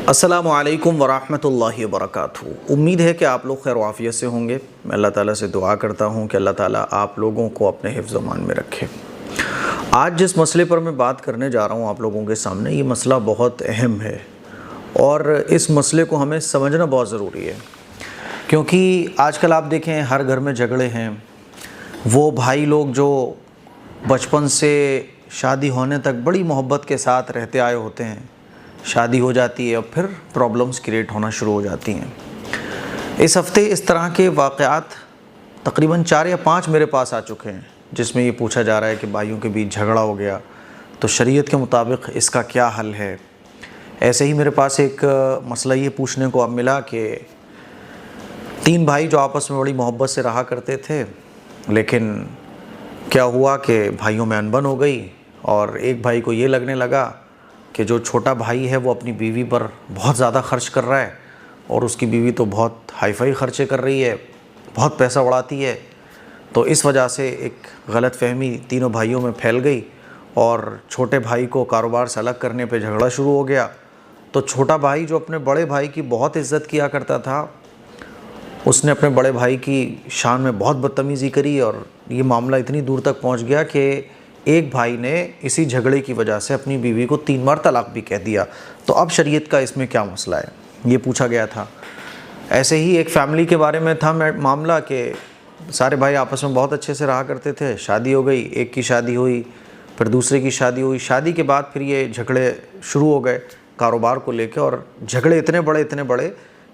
अस्सलामु अलैकुम वरहमतुल्लाहि वबरकातुहू। उम्मीद है कि आप लोग खैर आफियत से होंगे। मैं अल्लाह ताला से दुआ करता हूँ कि अल्लाह ताला आप लोगों को अपने हिफ्ज़ अमान में रखे। आज जिस मसले पर मैं बात करने जा रहा हूँ आप लोगों के सामने, ये मसला बहुत अहम है और इस मसले को हमें समझना बहुत ज़रूरी है, क्योंकि आजकल आप देखें हर घर में झगड़े हैं। वो भाई लोग जो बचपन से शादी होने तक बड़ी मोहब्बत के साथ रहते आए होते हैं, शादी हो जाती है और फिर प्रॉब्लम्स क्रिएट होना शुरू हो जाती हैं। इस हफ़्ते इस तरह के वाक़यात तकरीबन 4 या 5 मेरे पास आ चुके हैं, जिसमें ये पूछा जा रहा है कि भाइयों के बीच झगड़ा हो गया तो शरीयत के मुताबिक इसका क्या हल है। ऐसे ही मेरे पास एक मसला ये पूछने को अब मिला कि 3 भाई जो आपस में बड़ी मोहब्बत से रहा करते थे, लेकिन क्या हुआ कि भाइयों में अनबन हो गई और एक भाई को ये लगने लगा कि जो छोटा भाई है वो अपनी बीवी पर बहुत ज़्यादा खर्च कर रहा है और उसकी बीवी तो बहुत हाई-फाई खर्चे कर रही है, बहुत पैसा उड़ाती है। तो इस वजह से एक गलतफ़हमी तीनों भाइयों में फैल गई और छोटे भाई को कारोबार से अलग करने पे झगड़ा शुरू हो गया। तो छोटा भाई जो अपने बड़े भाई की बहुत इज़्ज़त किया करता था, उसने अपने बड़े भाई की शान में बहुत बदतमीज़ी करी और ये मामला इतनी दूर तक पहुंच गया कि एक भाई ने इसी झगड़े की वजह से अपनी बीवी को 3 बार तलाक भी कह दिया। तो अब शरीयत का इसमें क्या मसला है, ये पूछा गया था। ऐसे ही एक फ़ैमिली के बारे में था मामला कि सारे भाई आपस में बहुत अच्छे से रहा करते थे, शादी हो गई, एक की शादी हुई, फिर दूसरे की शादी हुई। शादी के बाद फिर ये झगड़े शुरू हो गए कारोबार को लेकर और झगड़े इतने बड़े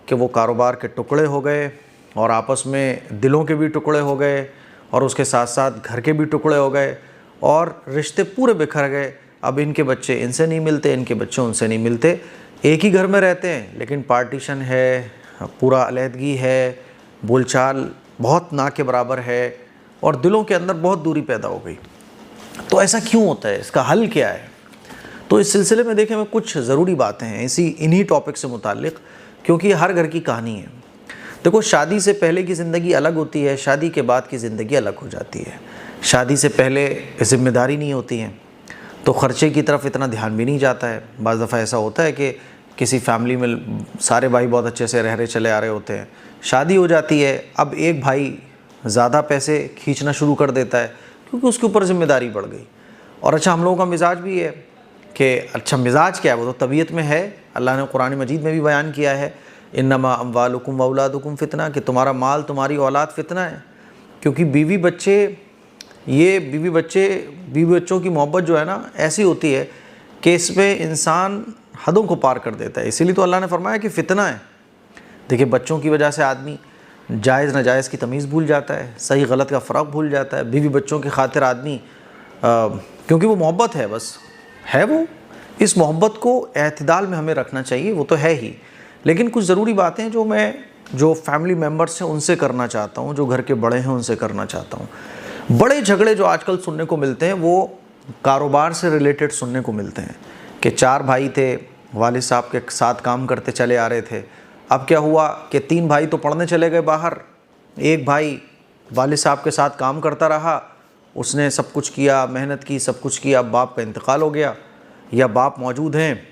कि वो कारोबार के टुकड़े हो गए और आपस में दिलों के भी टुकड़े हो गए और उसके साथ साथ घर के भी टुकड़े हो गए और रिश्ते पूरे बिखर गए। अब इनके बच्चे इनसे नहीं मिलते, इनके बच्चे उनसे नहीं मिलते, एक ही घर में रहते हैं लेकिन पार्टीशन है, पूरा अलहदगी है, बोलचाल बहुत ना के बराबर है और दिलों के अंदर बहुत दूरी पैदा हो गई। तो ऐसा क्यों होता है, इसका हल क्या है? तो इस सिलसिले में देखें, मैं कुछ ज़रूरी बातें हैं इन्हीं टॉपिक से मुताल्लिक़, क्योंकि हर घर की कहानी है। देखो, शादी से पहले की ज़िंदगी अलग होती है, शादी के बाद की ज़िंदगी अलग हो जाती है। शादी से पहले ज़िम्मेदारी नहीं होती है तो ख़र्चे की तरफ इतना ध्यान भी नहीं जाता है। बाज़ दफ़ा ऐसा होता है कि किसी फैमिली में सारे भाई बहुत अच्छे से रह रहे चले आ रहे होते हैं, शादी हो जाती है, अब एक भाई ज़्यादा पैसे खींचना शुरू कर देता है क्योंकि उसके ऊपर ज़िम्मेदारी बढ़ गई। और अच्छा, हम लोगों का मिजाज भी है कि अच्छा, मिजाज क्या है, वो तो तबीयत में है। अल्लाह ने कुरान मजीद में भी बयान किया है, इन्नमा अम्वालुकुम व औलादुकुम फ़ितना, कि तुम्हारा माल तुम्हारी औलाद फ़ितना है। क्योंकि बीवी बच्चों की मोहब्बत जो है ना, ऐसी होती है कि इसमें इंसान हदों को पार कर देता है। इसीलिए तो अल्लाह ने फरमाया कि फ़ितना है। देखिए, बच्चों की वजह से आदमी जायज़ नाजायज़ की तमीज़ भूल जाता है, सही गलत का फ़र्क भूल जाता है। बीवी बच्चों की खातिर आदमी क्योंकि वो मोहब्बत है, बस है, वो इस मोहब्बत को एतदाल में हमें रखना चाहिए, वो तो है ही। लेकिन कुछ ज़रूरी बातें जो फैमिली मेम्बर्स हैं उनसे करना चाहता हूँ, जो घर के बड़े हैं उनसे करना चाहता हूँ। बड़े झगड़े जो आजकल सुनने को मिलते हैं वो कारोबार से रिलेटेड सुनने को मिलते हैं कि 4 भाई थे, वालिद साहब के साथ काम करते चले आ रहे थे। अब क्या हुआ कि 3 भाई तो पढ़ने चले गए बाहर, एक भाई वालिद साहब के साथ काम करता रहा, उसने सब कुछ किया, मेहनत की, सब कुछ किया। अब बाप का इंतकाल हो गया या बाप मौजूद हैं,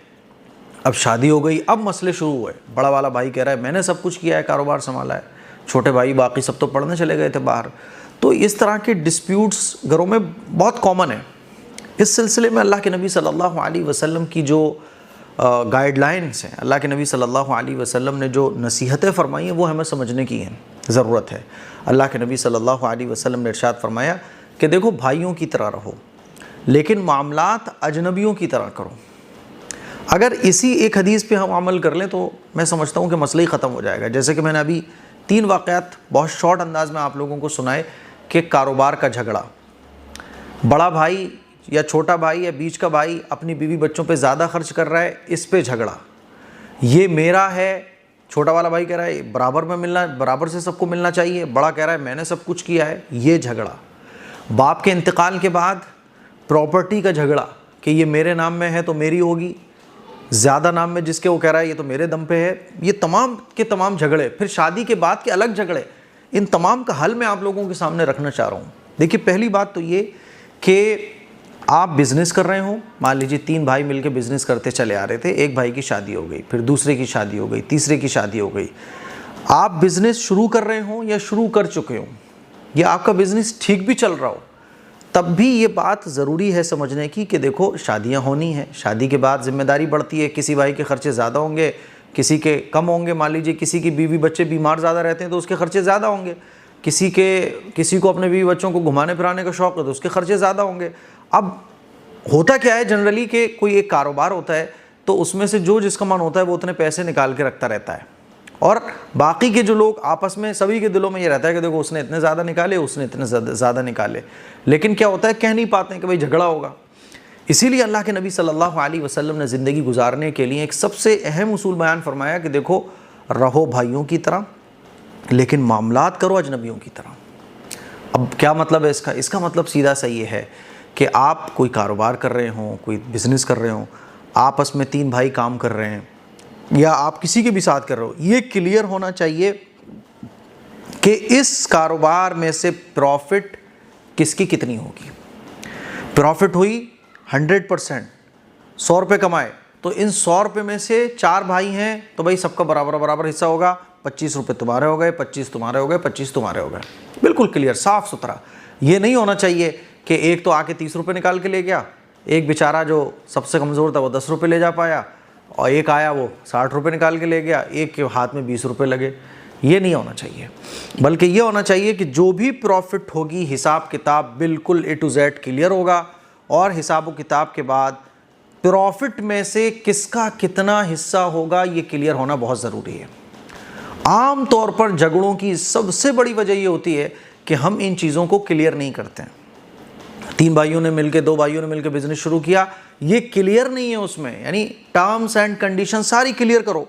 अब शादी हो गई, अब मसले शुरू हुए। बड़ा वाला भाई कह रहा है मैंने सब कुछ किया है, कारोबार संभाला है, छोटे भाई बाकी सब तो पढ़ने चले गए थे बाहर। तो इस तरह के डिस्प्यूट्स घरों में बहुत कॉमन है। इस सिलसिले में अल्लाह के नबी सल्लल्लाहु अलैहि वसल्लम की जो गाइडलाइंस हैं, अल्लाह के नबी सल्लल्लाहु अलैहि वसल्लम ने जो नसीहतें फरमाई हैं, वो हमें समझने की हैं, ज़रूरत है। अल्लाह के नबी सल्लल्लाहु अलैहि वसल्लम ने इरशाद फरमाया कि देखो, भाइयों की तरह रहो लेकिन मामलात अजनबियों की तरह करो। अगर इसी एक हदीस पे हम अमल कर लें तो मैं समझता हूँ कि मसला ही ख़त्म हो जाएगा। जैसे कि मैंने अभी 3 वाक़यात बहुत शॉर्ट अंदाज में आप लोगों को सुनाए कि कारोबार का झगड़ा, बड़ा भाई या छोटा भाई या बीच का भाई अपनी बीवी बच्चों पे ज़्यादा खर्च कर रहा है, इस पे झगड़ा, ये मेरा है। छोटा वाला भाई कह रहा है बराबर में मिलना, बराबर से सबको मिलना चाहिए, बड़ा कह रहा है मैंने सब कुछ किया है, ये झगड़ा। बाप के इंतकाल के बाद प्रॉपर्टी का झगड़ा कि ये मेरे नाम में है तो मेरी होगी, ज़्यादा नाम में जिसके वो कह रहा है ये तो मेरे दम पे है। ये तमाम के तमाम झगड़े, फिर शादी के बाद के अलग झगड़े, इन तमाम का हल मैं आप लोगों के सामने रखना चाह रहा हूँ। देखिए, पहली बात तो ये कि आप बिज़नेस कर रहे हो, मान लीजिए 3 भाई मिलकर बिज़नेस करते चले आ रहे थे, एक भाई की शादी हो गई, फिर दूसरे की शादी हो गई, तीसरे की शादी हो गई। आप बिज़नेस शुरू कर रहे हो या शुरू कर चुके हो, या आपका बिज़नेस ठीक भी चल रहा हो, तब भी ये बात ज़रूरी है समझने की कि देखो शादियां होनी है, शादी के बाद जिम्मेदारी बढ़ती है। किसी भाई के खर्चे ज़्यादा होंगे, किसी के कम होंगे। मान लीजिए किसी की बीवी बच्चे बीमार ज़्यादा रहते हैं तो उसके खर्चे ज़्यादा होंगे, किसी को अपने बीवी बच्चों को घुमाने फिराने का शौक़ है तो उसके खर्चे ज़्यादा होंगे। अब होता क्या है जनरली कि कोई एक कारोबार होता है तो उसमें से जो जिसका मन होता है वो उतने पैसे निकाल के रखता रहता है, और बाकी के जो लोग आपस में सभी के दिलों में ये रहता है कि देखो उसने इतने ज़्यादा निकाले, उसने इतने ज़्यादा निकाले, लेकिन क्या होता है कह नहीं पाते हैं कि भाई झगड़ा होगा। इसीलिए अल्लाह के नबी सल्लल्लाहु अलैहि वसल्लम ने ज़िंदगी गुजारने के लिए एक सबसे अहम उसूल बयान फरमाया कि देखो रहो भाइयों की तरह, लेकिन मामलात करो अजनबियों की तरह। अब क्या मतलब है इसका? इसका मतलब सीधा सा ये है कि आप कोई कारोबार कर रहे हों, कोई बिज़नेस कर रहे हों, आपस में 3 भाई काम कर रहे हैं या आप किसी के भी साथ कर रहे हो, ये क्लियर होना चाहिए कि इस कारोबार में से प्रॉफिट किसकी कितनी होगी। प्रॉफिट हुई 100%, 100 रुपये कमाए तो इन 100 रुपये में से 4 भाई हैं तो भाई सबका बराबर हिस्सा होगा। 25 रुपये तुम्हारे हो गए, 25 तुम्हारे हो गए, 25 तुम्हारे हो गए। बिल्कुल क्लियर, साफ़ सुथरा। ये नहीं होना चाहिए कि एक तो आके 30 रुपये निकाल के ले गया, एक बेचारा जो सबसे कमज़ोर था वो 10 रुपये ले जा पाया, और एक आया वो 60 रुपये निकाल के ले गया, एक के हाथ में 20 रुपये लगे। ये नहीं होना चाहिए, बल्कि ये होना चाहिए कि जो भी प्रॉफिट होगी हिसाब किताब बिल्कुल A to Z क्लियर होगा, और हिसाब किताब के बाद प्रॉफिट में से किसका कितना हिस्सा होगा ये क्लियर होना बहुत ज़रूरी है। आम तौर पर झगड़ों की सबसे बड़ी वजह ये होती है कि हम इन चीज़ों को क्लियर नहीं करते हैं। 3 भाइयों ने मिलकर, 2 भाइयों ने मिलकर बिजनेस शुरू किया, ये क्लियर नहीं है उसमें, यानी टर्म्स एंड कंडीशन सारी क्लियर करो,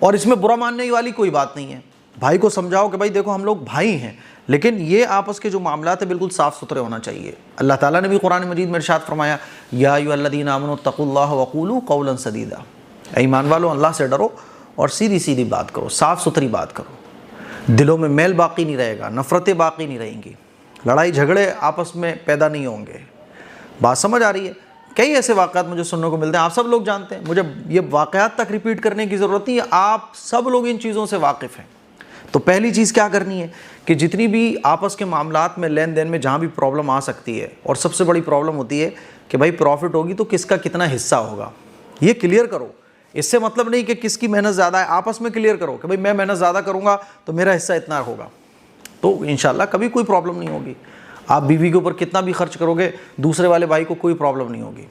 और इसमें बुरा मानने वाली कोई बात नहीं है। भाई को समझाओ कि भाई देखो हम लोग भाई हैं, लेकिन ये आपस के जो मामलात है बिल्कुल साफ़ सुथरे होना चाहिए। अल्लाह ताला ने भी कुरान मजीद में इरशाद फरमाया, या अय्युहल्लज़ीना आमनू तक़ुल्लाह वक़ूलू क़ौलन सदीदा, ईमान वालों अल्लाह से डरो और सीधी सीधी बात करो, साफ़ सुथरी बात करो। दिलों में मैल बाकी नहीं रहेगा, नफ़रतें बाकी नहीं रहेंगी, लड़ाई झगड़े आपस में पैदा नहीं होंगे। बात समझ आ रही है? कई ऐसे वाक़यात मुझे सुनने को मिलते हैं, आप सब लोग जानते हैं, मुझे ये वाक़यात तक रिपीट करने की ज़रूरत नहीं है, आप सब लोग इन चीज़ों से वाकिफ़ हैं। तो पहली चीज़ क्या करनी है कि जितनी भी आपस के मामलात में लेन देन में जहाँ भी प्रॉब्लम आ सकती है, और सबसे बड़ी प्रॉब्लम होती है कि भाई प्रॉफिट होगी तो किसका कितना हिस्सा होगा, ये क्लियर करो। इससे मतलब नहीं कि किसकी मेहनत ज़्यादा है, आपस में क्लियर करो कि भाई मैं मेहनत ज़्यादा करूँगा तो मेरा हिस्सा इतना होगा, तो इंशाल्लाह कभी कोई प्रॉब्लम नहीं होगी। आप बीवी के ऊपर कितना भी खर्च करोगे, दूसरे वाले भाई को कोई प्रॉब्लम नहीं होगी।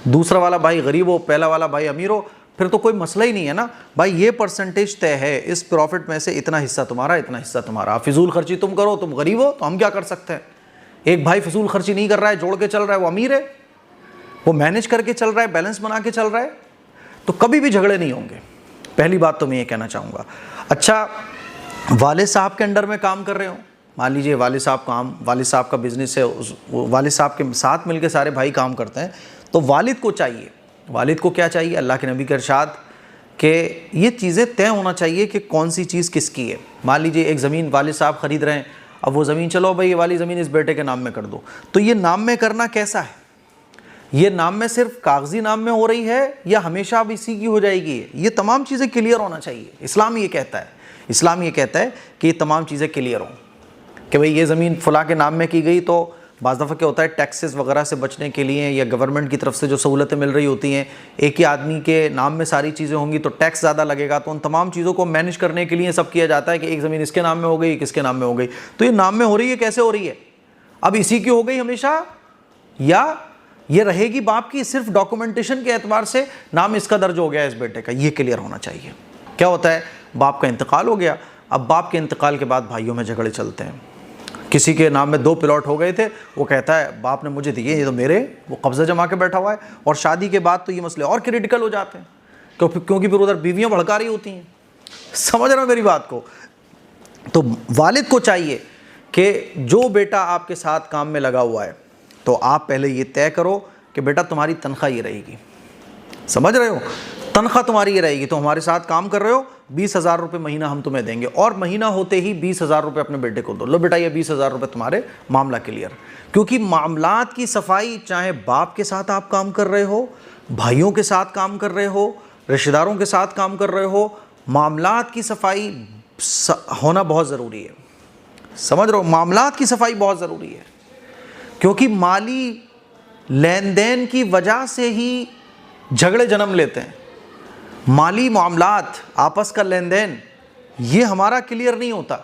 दूसरा वाला भाई गरीब हो, पहला वाला भाई अमीर हो, फिर तो कोई मसला ही नहीं है ना भाई। ये परसेंटेज तय है, इस प्रॉफिट में से इतना हिस्सा तुम्हारा, इतना हिस्सा तुम्हारा। फिजूल खर्ची तुम करो, तुम गरीब हो तो हम क्या कर सकते हैं। एक भाई फिजूल खर्ची नहीं कर रहा है, जोड़ के चल रहा है, वो अमीर है, वो मैनेज करके चल रहा है, बैलेंस बना के चल रहा है, तो कभी भी झगड़े नहीं होंगे। पहली बात तो मैं ये कहना चाहूँगा। अच्छा, वालिद साहब के अंडर में काम कर रहे हो, मान लीजिए वालिद साहब का बिजनेस है, उस वालिद साहब के साथ मिलकर सारे भाई काम करते हैं, तो वालिद को चाहिए, वालिद को क्या चाहिए, अल्लाह के नबी के इरशाद कि ये चीज़ें तय होना चाहिए कि कौन सी चीज़ किसकी है। मान लीजिए एक ज़मीन वालिद साहब ख़रीद रहे हैं, अब वो ज़मीन चलो भाई ये वाली ज़मीन इस बेटे के नाम में कर दो, तो ये नाम में करना कैसा है, ये नाम में सिर्फ कागजी नाम में हो रही है या हमेशा अब इसी की हो जाएगी, ये तमाम चीज़ें क्लियर होना चाहिए। इस्लाम ये कहता है कि ये तमाम चीज़ें क्लियर हों कि भाई ये ज़मीन फ़ुला के नाम में की गई, तो बाज़ दफ़ा क्या होता है टैक्सेस वगैरह से बचने के लिए या गवर्नमेंट की तरफ से जो सहूलतें मिल रही होती हैं, एक ही आदमी के नाम में सारी चीज़ें होंगी तो टैक्स ज़्यादा लगेगा, तो उन तमाम चीज़ों को मैनेज करने के लिए सब किया जाता है कि एक ज़मीन इसके नाम में हो गई, किसके नाम में हो गई, तो ये नाम में हो रही है, कैसे हो रही है, अब इसी की हो गई हमेशा या ये रहेगी बाप की, सिर्फ डॉक्यूमेंटेशन के एतबार से नाम इसका दर्ज हो गया इस बेटे का, ये क्लियर होना चाहिए। क्या होता है, बाप का इंतकाल हो गया, अब बाप के इंतकाल के बाद भाइयों में झगड़े चलते हैं। किसी के नाम में 2 प्लॉट हो गए थे, वो कहता है बाप ने मुझे दिए, ये तो मेरे, वो कब्जा जमा के बैठा हुआ है, और शादी के बाद तो ये मसले और क्रिटिकल हो जाते हैं क्योंकि फिर उधर बीवियाँ भड़का रही होती हैं। समझ रहे हो मेरी बात को? तो वालिद को चाहिए कि जो बेटा आपके साथ काम में लगा हुआ है, तो आप पहले ये तय करो कि बेटा तुम्हारी तनख्वाह ये रहेगी, समझ रहे हो, तनख्वाह तुम्हारी ये रहेगी, तो हमारे साथ काम कर रहे हो, 20,000 रुपये महीना हम तुम्हें देंगे, और महीना होते ही 20,000 रुपये अपने बेटे को दो, लो बेटा ये 20,000 रुपये तुम्हारे, मामला क्लियर। क्योंकि मामलात की सफाई, चाहे बाप के साथ आप काम कर रहे हो, भाइयों के साथ काम कर रहे हो, रिश्तेदारों के साथ काम कर रहे हो, मामलात की सफाई होना बहुत ज़रूरी है। समझ रहे हो, मामलात की सफाई बहुत ज़रूरी है, क्योंकि माली लेन देन की वजह से ही झगड़े जन्म लेते हैं। माली मामलात, आपस का लेन देन, ये हमारा क्लियर नहीं होता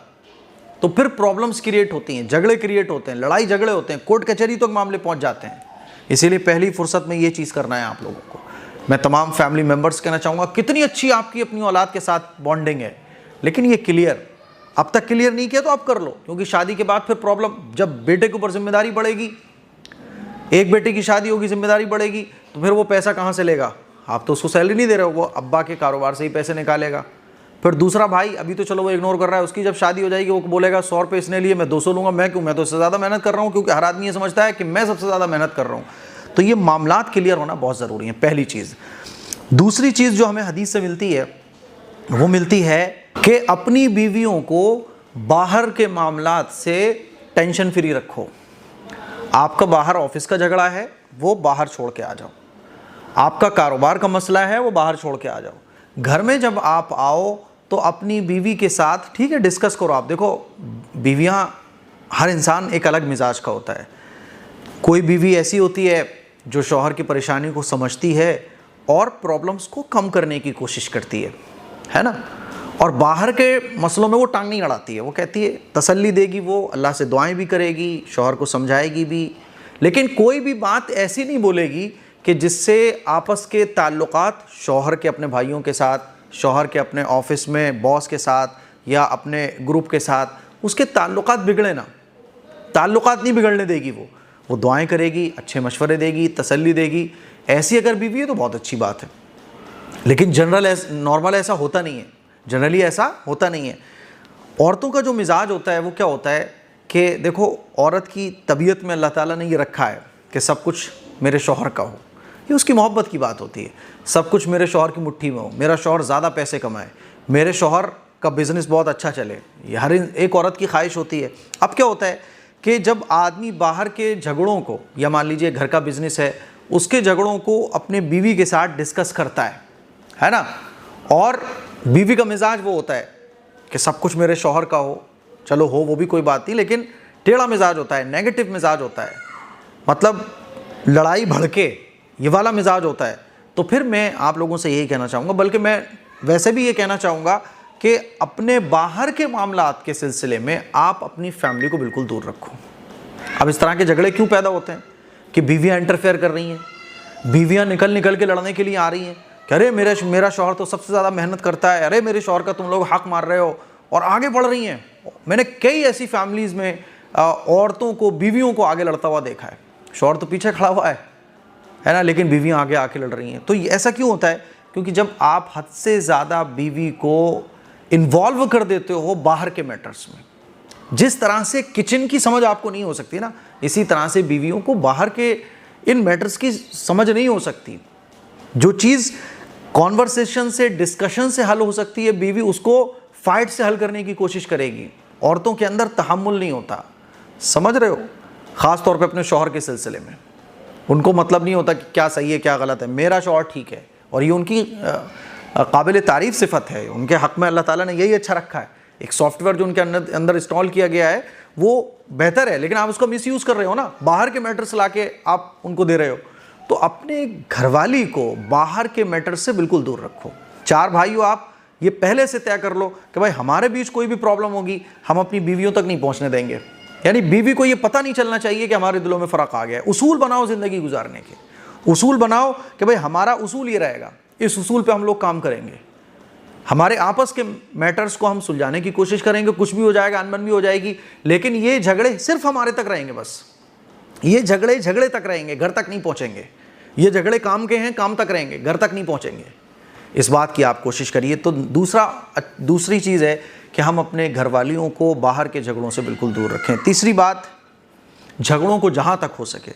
तो फिर प्रॉब्लम्स क्रिएट होती हैं, झगड़े क्रिएट होते हैं, लड़ाई झगड़े होते हैं, कोर्ट कचहरी तक मामले पहुंच जाते हैं। इसीलिए पहली फुर्सत में ये चीज़ करना है आप लोगों को। मैं तमाम फैमिली मेम्बर्स कहना चाहूँगा, कितनी अच्छी आपकी अपनी औलाद के साथ बॉन्डिंग है, लेकिन ये क्लियर, अब तक क्लियर नहीं किया तो आप कर लो, क्योंकि शादी के बाद फिर प्रॉब्लम, जब बेटे के ऊपर जिम्मेदारी बढ़ेगी, एक बेटे की शादी होगी, जिम्मेदारी बढ़ेगी, तो फिर वो पैसा कहाँ से लेगा? आप तो उसको सैलरी नहीं दे रहे हो, वो अब्बा के कारोबार से ही पैसे निकालेगा। फिर दूसरा भाई, अभी तो चलो वो इग्नोर कर रहा है, उसकी जब शादी हो जाएगी वो बोलेगा 100 रुपये इसने लिए, मैं 200 लूँगा, मैं क्यों, मैं तो उससे ज़्यादा मेहनत कर रहा हूँ, क्योंकि हर आदमी ये समझता है कि मैं सबसे ज़्यादा मेहनत कर रहा हूँ। तो ये मामलात क्लियर होना बहुत ज़रूरी है, पहली चीज़। दूसरी चीज़ जो हमें हदीस से मिलती है, वो मिलती है कि अपनी बीवियों को बाहर के मामलात से टेंशन फ्री रखो। आपका बाहर ऑफिस का झगड़ा है, वो बाहर छोड़ के आ जाओ। आपका कारोबार का मसला है, वो बाहर छोड़ के आ जाओ। घर में जब आप आओ तो अपनी बीवी के साथ, ठीक है, डिस्कस करो। आप देखो, बीवियां, हर इंसान एक अलग मिजाज का होता है। कोई बीवी ऐसी होती है जो शौहर की परेशानी को समझती है और प्रॉब्लम्स को कम करने की कोशिश करती है ना, और बाहर के मसलों में वो टांग नहीं अड़ाती है, वो कहती है, तसल्ली देगी, वो अल्लाह से दुआएं भी करेगी, शौहर को समझाएगी भी, लेकिन कोई भी बात ऐसी नहीं बोलेगी कि जिससे आपस के ताल्लुकात, शौहर के अपने भाइयों के साथ, शौहर के अपने ऑफिस में बॉस के साथ या अपने ग्रुप के साथ, उसके ताल्लुकात बिगड़े ना। ताल्लुकात नहीं बिगड़ने देगी वो दुआएं करेगी, अच्छे मशवरे देगी, तसल्ली देगी। ऐसी अगर बीवी है तो बहुत अच्छी बात है, लेकिन नॉर्मल ऐसा होता नहीं है, जनरली ऐसा होता नहीं है। औरतों का जो मिजाज होता है वो क्या होता है कि देखो, औरत की तबीयत में अल्लाह ताला ने ये रखा है कि सब कुछ मेरे शौहर का हो, ये उसकी मोहब्बत की बात होती है। सब कुछ मेरे शौहर की मुट्ठी में हो, मेरा शौहर ज़्यादा पैसे कमाए, मेरे शौहर का बिज़नेस बहुत अच्छा चले, ये हर एक औरत की ख्वाहिश होती है। अब क्या होता है कि जब आदमी बाहर के झगड़ों को, या मान लीजिए घर का बिज़नेस है, उसके झगड़ों को अपने बीवी के साथ डिस्कस करता है ना, और बीवी का मिजाज वो होता है कि सब कुछ मेरे शौहर का हो, चलो हो वो भी कोई बात नहीं, लेकिन टेढ़ा मिजाज होता है, नेगेटिव मिजाज होता है, मतलब लड़ाई भड़के, ये वाला मिजाज होता है। तो फिर मैं आप लोगों से यही कहना चाहूँगा, बल्कि मैं वैसे भी ये कहना चाहूँगा कि अपने बाहर के मामलात के सिलसिले में आप अपनी फैमिली को बिल्कुल दूर रखो। अब इस तरह के झगड़े क्यों पैदा होते हैं कि बीवियाँ इंटरफेयर कर रही हैं, बीवियाँ निकल के लड़ने के लिए आ रही हैं कि अरे मेरा शौहर तो सबसे ज़्यादा मेहनत करता है, अरे मेरे शौहर का तुम लोग हक मार रहे हो, और आगे बढ़ रही हैं। मैंने कई ऐसी फैमिलीज़ में औरतों को, बीवियों को आगे लड़ता हुआ देखा है। शौहर तो पीछे खड़ा हुआ है ना, लेकिन बीवियाँ आगे आके लड़ रही हैं। तो ऐसा क्यों होता है? क्योंकि जब आप हद से ज़्यादा बीवी को इन्वॉल्व कर देते हो बाहर के मैटर्स में, जिस तरह से किचन की समझ आपको नहीं हो सकती ना, इसी तरह से बीवियों को बाहर के इन मैटर्स की समझ नहीं हो सकती। जो चीज़ कॉन्वर्सेशन से, डिस्कशन से हल हो सकती है, बीवी उसको फाइट से हल करने की कोशिश करेगी। औरतों के अंदर तहम्मुल नहीं होता, समझ रहे हो? ख़ास तौर पे अपने शौहर के सिलसिले में उनको मतलब नहीं होता कि क्या सही है क्या गलत है, मेरा शौहर ठीक है, और ये उनकी काबिल तारीफ़ सिफत है। उनके हक़ में अल्लाह ताला ने यही अच्छा रखा है। एक सॉफ्टवेयर जो उनके अंदर इंस्टॉल किया गया है वो बेहतर है, लेकिन आप उसका मिसयूज़ कर रहे हो ना, बाहर के मैटर्स ला के आप उनको दे रहे हो। तो अपने घरवाली को बाहर के मैटर्स से बिल्कुल दूर रखो। 4 भाई हो आप, ये पहले से तय कर लो कि भाई हमारे बीच कोई भी प्रॉब्लम होगी हम अपनी बीवियों तक नहीं पहुंचने देंगे। यानी बीवी को ये पता नहीं चलना चाहिए कि हमारे दिलों में फ़र्क आ गया है। उसूल बनाओ ज़िंदगी गुजारने के, उसूल बनाओ कि भाई हमारा उसूल ये रहेगा, इस उसूल पे हम लोग काम करेंगे, हमारे आपस के मैटर्स को हम सुलझाने की कोशिश करेंगे। कुछ भी हो जाएगा, अनबन भी हो जाएगी, लेकिन ये झगड़े सिर्फ हमारे तक रहेंगे, बस ये झगड़े तक रहेंगे, घर तक नहीं पहुँचेंगे। ये झगड़े काम के हैं, काम तक रहेंगे, घर तक नहीं पहुँचेंगे। इस बात की आप कोशिश करिए। तो दूसरी चीज़ है कि हम अपने घरवालियों को बाहर के झगड़ों से बिल्कुल दूर रखें। तीसरी बात, झगड़ों को जहाँ तक हो सके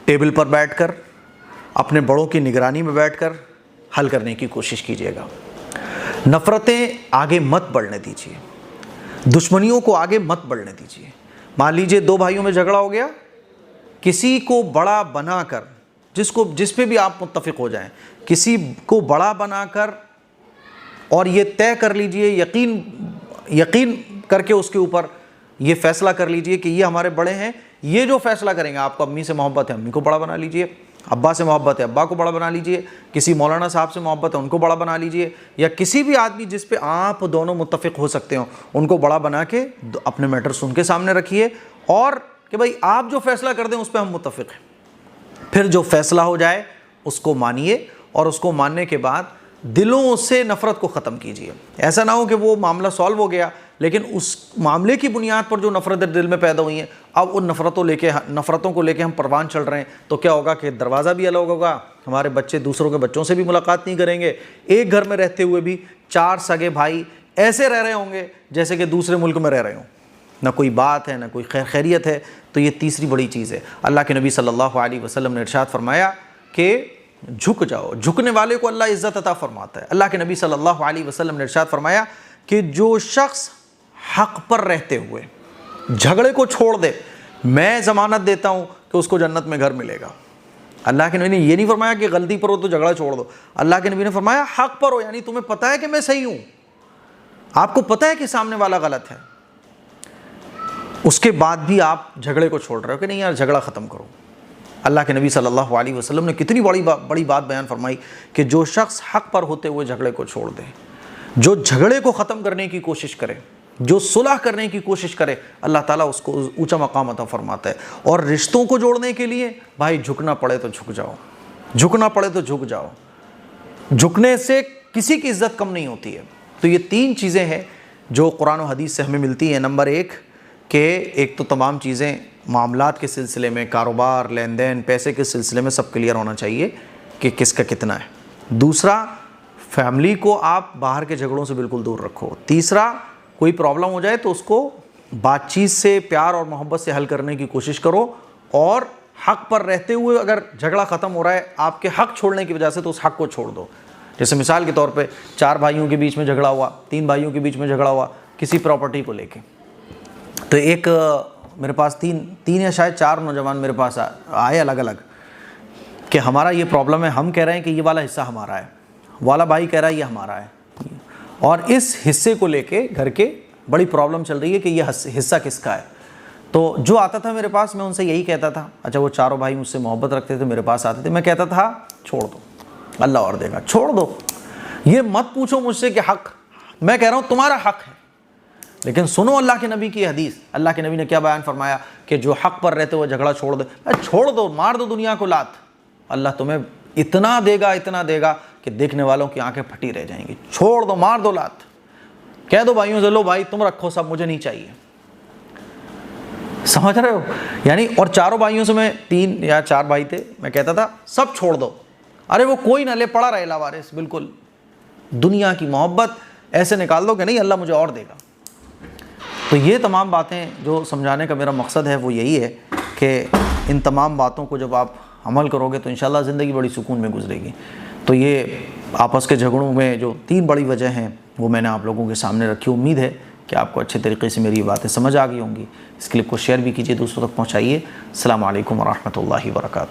टेबल पर बैठकर, अपने बड़ों की निगरानी में बैठकर हल करने की कोशिश कीजिएगा। नफ़रतें आगे मत बढ़ने दीजिए, दुश्मनियों को आगे मत बढ़ने दीजिए। मान लीजिए दो भाइयों में झगड़ा हो गया, किसी को बड़ा बनाकर, जिस पे भी आप मुत्तफ़िक़ हो जाएं, किसी को बड़ा बनाकर और ये तय कर लीजिए, यकीन करके उसके ऊपर ये फ़ैसला कर लीजिए कि ये हमारे बड़े हैं, ये जो फ़ैसला करेंगे, आपको अम्मी से मोहब्बत है, अम्मी को बड़ा बना लीजिए, अब्बा से मोहब्बत है, अब्बा को बड़ा बना लीजिए, किसी मौलाना साहब से मोहब्बत है, उनको बड़ा बना लीजिए, या किसी भी आदमी जिस पे आप दोनों मुत्तफ़िक़ हो सकते हो, उनको बड़ा बना के अपने मैटर्स उनके सामने रखिए और कि भाई आप जो फ़ैसला कर दें उस पर हम मुत्तफ़िक़ हैं। फिर जो फ़ैसला हो जाए उसको मानिए और उसको मानने के बाद दिलों से नफ़रत को ख़त्म कीजिए। ऐसा ना हो कि वो मामला सॉल्व हो गया लेकिन उस मामले की बुनियाद पर जो नफ़रतें दिल में पैदा हुई हैं, अब उन नफ़रतों को लेके हम परवान चढ़ रहे हैं, तो क्या होगा कि दरवाज़ा भी अलग होगा, हमारे बच्चे दूसरों के बच्चों से भी मुलाकात नहीं करेंगे, एक घर में रहते हुए भी 4 सगे भाई ऐसे रह रहे होंगे जैसे कि दूसरे मुल्क में रह रहे हों, ना कोई बात है, ना कोई खैरियत है। तो ये तीसरी बड़ी चीज़ है। अल्लाह के नबी सल्लल्लाहु अलैहि वसल्लम ने इरशाद फरमाया कि झुक जाओ, झुकने वाले को अल्लाह इज़्ज़त अता फरमाता है। अल्लाह के नबी सल्लल्लाहु अलैहि वसल्लम ने इरशाद फरमाया कि जो शख्स हक़ पर रहते हुए झगड़े को छोड़ दे, मैं ज़मानत देता हूँ कि उसको जन्नत में घर मिलेगा। अल्लाह के नबी ने ये नहीं फरमाया कि गलती पर हो तो झगड़ा छोड़ दो, अल्लाह के नबी ने फरमाया हक़ पर हो, यानी तुम्हें पता है कि मैं सही हूँ, आपको पता है कि सामने वाला गलत है, उसके बाद भी आप झगड़े को छोड़ रहे हो कि नहीं यार झगड़ा ख़त्म करो। अल्लाह के नबी सल्लल्लाहु अलैहि वसल्लम ने कितनी बड़ी बात बयान फरमाई कि जो शख्स हक़ पर होते हुए झगड़े को छोड़ दे, जो झगड़े को ख़त्म करने की कोशिश करे, जो सुलह करने की कोशिश करे, अल्लाह ताला उसको ऊंचा मकाम अता फरमाता है। और रिश्तों को जोड़ने के लिए भाई झुकना पड़े तो झुक जाओ, झुकना पड़े तो झुक जाओ, झुकने से किसी की इज़्ज़त कम नहीं होती है। तो ये 3 चीज़ें हैं जो कुरान और हदीस से हमें मिलती हैं। नंबर 1 कि एक तो तमाम चीज़ें मामलात के सिलसिले में, कारोबार, लेन देन, पैसे के सिलसिले में सब क्लियर होना चाहिए कि किसका कितना है। दूसरा, फैमिली को आप बाहर के झगड़ों से बिल्कुल दूर रखो। तीसरा, कोई प्रॉब्लम हो जाए तो उसको बातचीत से, प्यार और मोहब्बत से हल करने की कोशिश करो। और हक़ पर रहते हुए अगर झगड़ा ख़त्म हो रहा है आपके हक़ छोड़ने की वजह से, तो उस हक़ को छोड़ दो। जैसे मिसाल के तौर पे 4 भाइयों के बीच में झगड़ा हुआ, 3 भाइयों के बीच में झगड़ा हुआ किसी प्रॉपर्टी को लेके, तो एक मेरे पास 3 या शायद 4 नौजवान मेरे पास आए अलग अलग कि हमारा ये प्रॉब्लम है, हम कह रहे हैं कि ये वाला हिस्सा हमारा है, वाला भाई कह रहा है ये हमारा है, और इस हिस्से को लेके घर के बड़ी प्रॉब्लम चल रही है कि ये हिस्सा किसका है। तो जो आता था मेरे पास मैं उनसे यही कहता था, अच्छा वो चारों भाई मुझसे मोहब्बत रखते थे, मेरे पास आते थे, मैं कहता था छोड़ दो, अल्लाह और देगा, छोड़ दो, ये मत पूछो मुझसे कि हक़, मैं कह रहा हूँ तुम्हारा हक़ है, लेकिन सुनो अल्लाह के नबी की हदीस। अल्लाह के नबी ने क्या बयान फरमाया कि जो हक़ पर रहते हुए झगड़ा छोड़ दे, छोड़ दो, मार दो दुनिया को लात, अल्लाह तुम्हें इतना देगा कि देखने वालों की आंखें फटी रह जाएंगी। छोड़ दो, मार दो लात, कह दो भाइयों से, लो भाई तुम रखो सब, मुझे नहीं चाहिए। समझ रहे हो? यानी और चारों भाइयों से, मैं 3 या 4 भाई थे, मैं कहता था सब छोड़ दो, अरे वो कोई ना ले, पड़ा रहे लावारिस, बिल्कुल दुनिया की मोहब्बत ऐसे निकाल दो कि नहीं अल्लाह मुझे और देगा। तो ये तमाम बातें जो समझाने का मेरा मकसद है वो यही है कि इन तमाम बातों को जब आप अमल करोगे तो इंशाल्लाह ज़िंदगी बड़ी सुकून में गुजरेगी। तो ये आपस के झगड़ों में जो 3 बड़ी वजह हैं वो मैंने आप लोगों के सामने रखी। उम्मीद है कि आपको अच्छे तरीके से मेरी बातें समझ आ गई होंगी। इस क्लिप को शेयर भी कीजिए, दूसरों तक पहुँचाइए। अस्सलामु अलैकुम व रहमतुल्लाहि व बरकातुहू।